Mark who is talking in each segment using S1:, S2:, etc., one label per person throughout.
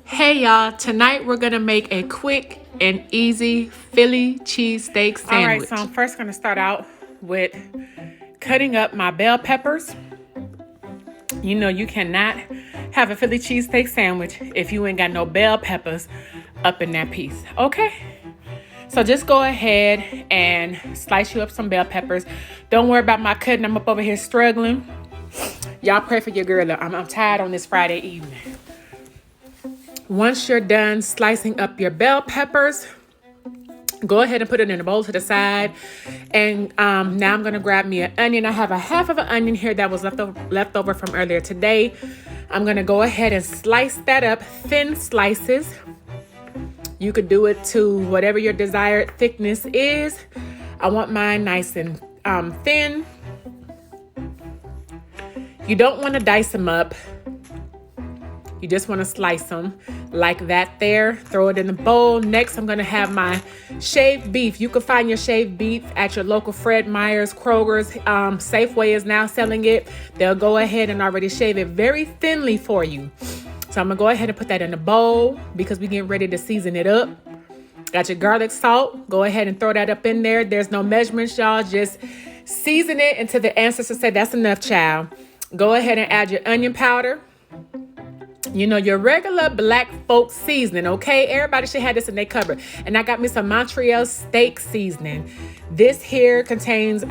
S1: Hey y'all, tonight we're gonna make a quick and easy Philly cheesesteak sandwich.
S2: All right, so I'm first gonna start out with cutting up my bell peppers. You know you cannot have a Philly cheesesteak sandwich if you ain't got no bell peppers up in that piece, okay? So just go ahead and slice you up some bell peppers. Don't worry about my cutting, I'm up over here struggling. Y'all pray for your girl, I'm tired on this Friday evening. Once you're done slicing up your bell peppers, go ahead and put it in a bowl to the side. And now I'm going to grab me an onion. I have a half of an onion here that was left over from earlier today. I'm going to go ahead and slice that up, thin slices. You could do it to whatever your desired thickness is. I want mine nice and thin. You don't want to dice them up. You just want to slice them like that there. Throw it in the bowl. Next, I'm going to have my shaved beef. You can find your shaved beef at your local Fred Meyer's, Kroger's. Safeway is now selling it. They'll go ahead and already shave it very thinly for you. So I'm going to go ahead and put that in the bowl because we're getting ready to season it up. Got your garlic salt. Go ahead and throw that up in there. There's no measurements, y'all. Just season it until the ancestors say that's enough, child. Go ahead and add your onion powder. You know, your regular black folk seasoning, okay? Everybody should have this in their cupboard. And I got me some Montreal steak seasoning. This here contains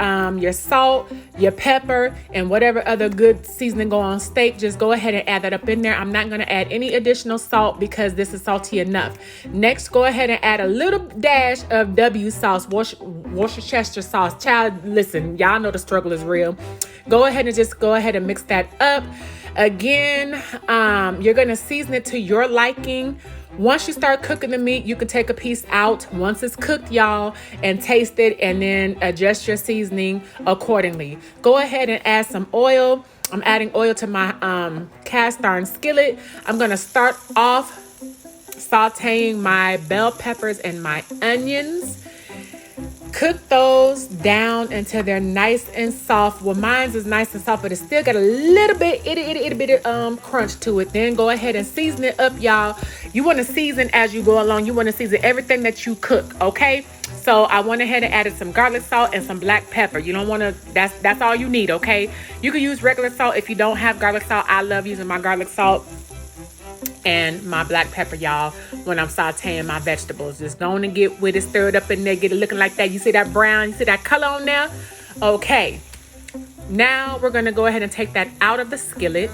S2: your salt, your pepper, and whatever other good seasoning go on steak. Just go ahead and add that up in there. I'm not going to add any additional salt because this is salty enough. Next, go ahead and add a little dash of W sauce, Worcestershire sauce. Child, listen, y'all know the struggle is real. Go ahead and mix that up. Again, you're going to season it to your liking. Once you start cooking the meat, you can take a piece out once it's cooked, y'all, and taste it and then adjust your seasoning accordingly. Go ahead and add some oil. I'm adding oil to my cast iron skillet. I'm going to start off sauteing my bell peppers and my onions. Cook those down until they're nice and soft. Well, mine's is nice and soft, but it's still got a little bit itty bitty crunch to it. Then go ahead and season it up, y'all. You want to season as you go along. You want to season everything that you cook, okay? So I went ahead and added some garlic salt and some black pepper. You don't want to, that's all you need, okay? You can use regular salt if you don't have garlic salt. I love using my garlic salt and my black pepper, y'all, when I'm sauteing my vegetables. Just going to get with it, stir it up in there, get it looking like that. You see that brown, you see that color on there? Okay. Now we're going to go ahead and take that out of the skillet.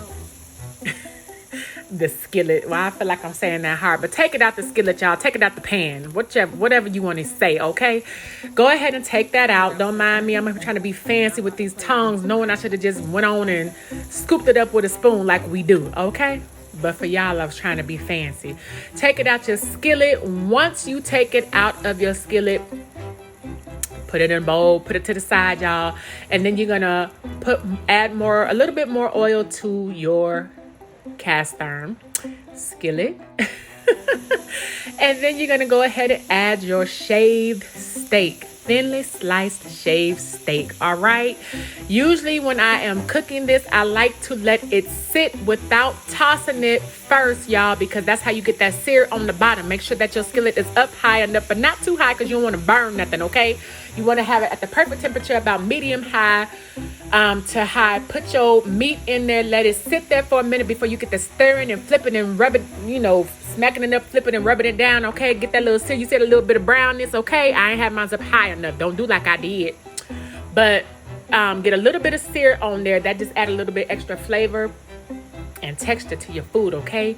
S2: The skillet. Well, I feel like I'm saying that hard, but take it out the skillet, y'all. Take it out the pan, whatever you want to say, okay? Go ahead and take that out. Don't mind me. I'm trying to be fancy with these tongs, knowing I should have just went on and scooped it up with a spoon like we do, okay? But for y'all, I was trying to be fancy. Take it out your skillet. Once you take it out of your skillet, put it in a bowl, put it to the side, y'all. And then you're gonna add a little bit more oil to your cast iron skillet. And then you're gonna go ahead and add your shaved steak. Thinly sliced shaved steak. All right. Usually when I am cooking this, I like to let it sit without tossing it first, y'all, because that's how you get that sear on the bottom. Make sure that your skillet is up high enough, but not too high because you don't want to burn nothing, okay? You want to have it at the perfect temperature, about medium high to high. Put your meat in there, let it sit there for a minute before you get the stirring and flipping and rubbing, smacking it up, flipping and rubbing it down, okay? Get that little sear. You see a little bit of brownness, okay? I ain't have mine up high enough. Don't do like I did. But get a little bit of sear on there. That just add a little bit extra flavor and texture to your food, okay?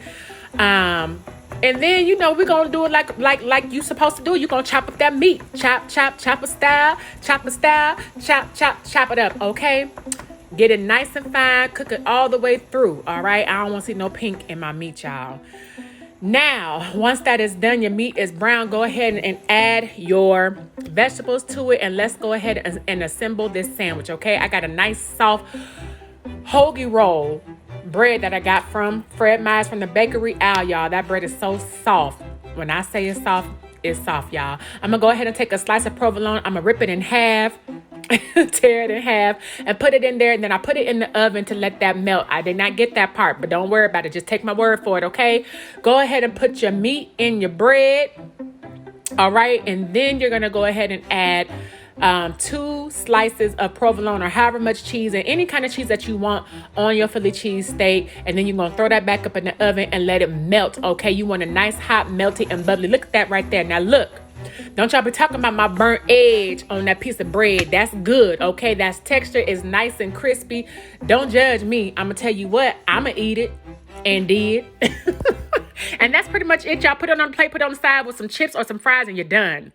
S2: And then, we're going to do it like you supposed to do. You're going to chop up that meat. Chop a style, chop it up, okay? Get it nice and fine. Cook it all the way through, all right? I don't want to see no pink in my meat, y'all. Now, once that is done, your meat is brown, go ahead and add your vegetables to it. And let's go ahead and assemble this sandwich, okay? I got a nice, soft hoagie roll bread that I got from Fred Meyer's from the bakery out, y'all. That bread is so soft. When I say it's soft, y'all. I'm going to go ahead and take a slice of provolone. I'm going to rip it in half. tear it in half and put it in there. And then I put it in the oven to let that melt. I did not get that part, but don't worry about it. Just take my word for it, okay? Go ahead and put your meat in your bread. All right. And then you're going to go ahead and add 2 slices of provolone or however much cheese and any kind of cheese that you want on your Philly cheesesteak. And then you're going to throw that back up in the oven and let it melt. Okay. You want a nice, hot, melty and bubbly. Look at that right there. Now look. Don't y'all be talking about my burnt edge on that piece of bread. That's good, okay? That texture is nice and crispy. Don't judge me. I'm going to tell you what. I'm going to eat it and did. And that's pretty much it, y'all. Put it on the plate, put it on the side with some chips or some fries, and you're done.